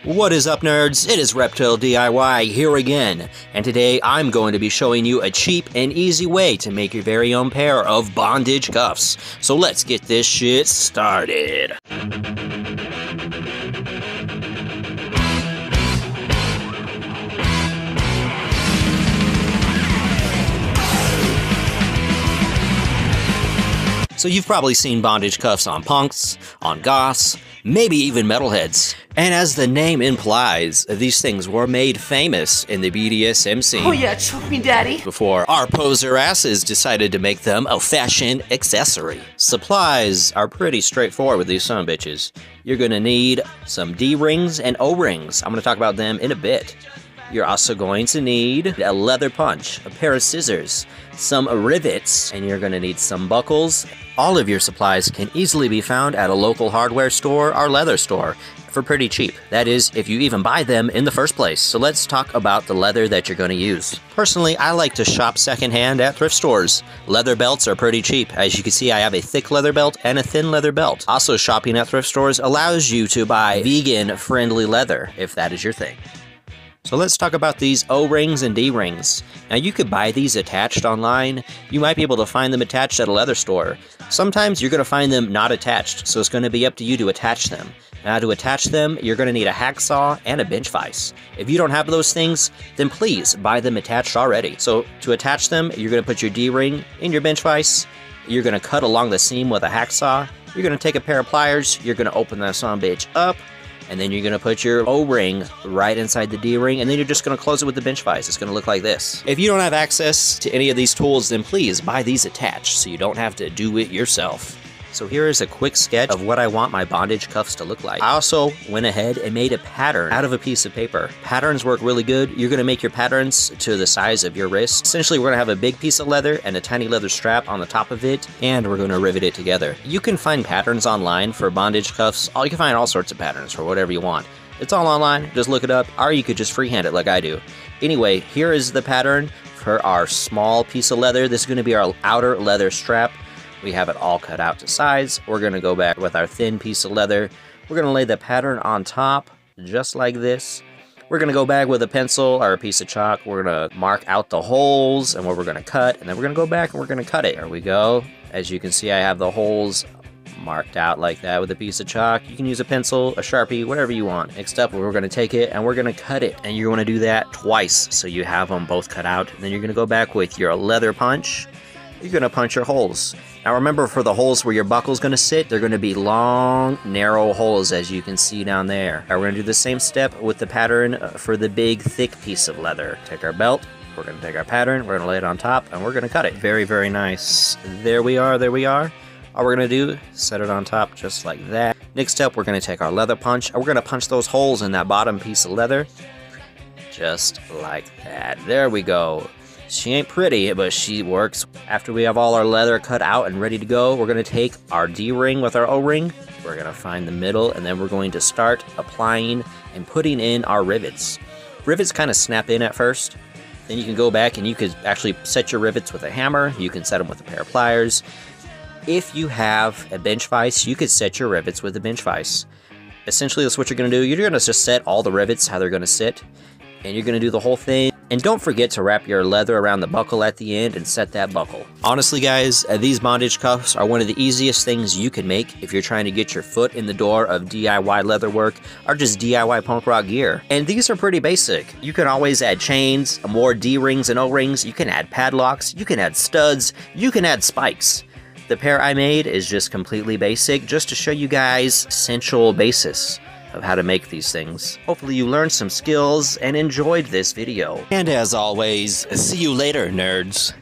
What is up, nerds? It is Reptile DIY here again, and today I'm going to be showing you a cheap and easy way to make your very own pair of bondage cuffs. So let's get this shit started. So you've probably seen bondage cuffs on punks, on goths, maybe even metalheads. And as the name implies, these things were made famous in the BDSM scene. Oh yeah, choke me, daddy. Before our poser asses decided to make them a fashion accessory. Supplies are pretty straightforward with these sumbitches. You're gonna need some D-rings and O-rings. I'm gonna talk about them in a bit. You're also going to need a leather punch, a pair of scissors, some rivets, and you're going to need some buckles. All of your supplies can easily be found at a local hardware store or leather store for pretty cheap. That is, if you even buy them in the first place. So let's talk about the leather that you're going to use. Personally, I like to shop secondhand at thrift stores. Leather belts are pretty cheap. As you can see, I have a thick leather belt and a thin leather belt. Also, shopping at thrift stores allows you to buy vegan-friendly leather, if that is your thing. So let's talk about these O-rings and D-rings. Now you could buy these attached online. You might be able to find them attached at a leather store. Sometimes you're going to find them not attached, so it's going to be up to you to attach them. Now to attach them, you're going to need a hacksaw and a bench vise. If you don't have those things, then please buy them attached already. So to attach them, you're going to put your D-ring in your bench vise. You're going to cut along the seam with a hacksaw. You're going to take a pair of pliers. You're going to open that sumbitch up. And then you're going to put your O-ring right inside the D-ring, and then you're just going to close it with the bench vise. It's going to look like this. If you don't have access to any of these tools, then please buy these attached so you don't have to do it yourself. So here is a quick sketch of what I want my bondage cuffs to look like. I also went ahead and made a pattern out of a piece of paper. Patterns work really good. You're going to make your patterns to the size of your wrist. Essentially, we're going to have a big piece of leather and a tiny leather strap on the top of it, and we're going to rivet it together. You can find patterns online for bondage cuffs. You can find all sorts of patterns for whatever you want. It's all online. Just look it up, or you could just freehand it like I do. Anyway, here is the pattern for our small piece of leather. This is going to be our outer leather strap. We have it all cut out to size. We're going to go back with our thin piece of leather. We're going to lay the pattern on top, just like this. We're going to go back with a pencil or a piece of chalk. We're going to mark out the holes and where we're going to cut, and then we're going to go back and we're going to cut it. There we go. As you can see, I have the holes marked out like that with a piece of chalk. You can use a pencil, a Sharpie, whatever you want. Next up, we're going to take it and we're going to cut it. And you're going to do that twice, so you have them both cut out. And then you're going to go back with your leather punch. You're going to punch your holes. Now remember, for the holes where your buckle's going to sit, they're going to be long, narrow holes, as you can see down there. Now we're going to do the same step with the pattern for the big, thick piece of leather. Take our belt, we're going to take our pattern, we're going to lay it on top, and we're going to cut it. Very, very nice. There we are, there we are. All we're going to do, set it on top just like that. Next up, we're going to take our leather punch, and we're going to punch those holes in that bottom piece of leather. Just like that. There we go. She ain't pretty, but she works. After we have all our leather cut out and ready to go, we're going to take our D-ring with our O-ring. We're going to find the middle, and then we're going to start applying and putting in our rivets. Rivets kind of snap in at first. Then you can go back and you could actually set your rivets with a hammer. You can set them with a pair of pliers. If you have a bench vise, you could set your rivets with a bench vise. Essentially, that's what you're going to do. You're going to just set all the rivets how they're going to sit, and you're going to do the whole thing. And don't forget to wrap your leather around the buckle at the end and set that buckle. Honestly, guys, these bondage cuffs are one of the easiest things you can make if you're trying to get your foot in the door of DIY leatherwork or just DIY punk rock gear. And these are pretty basic. You can always add chains, more D-rings and O-rings. You can add padlocks. You can add studs. You can add spikes. The pair I made is just completely basic, just to show you guys essential basis of how to make these things. Hopefully you learned some skills and enjoyed this video. And as always, see you later, nerds.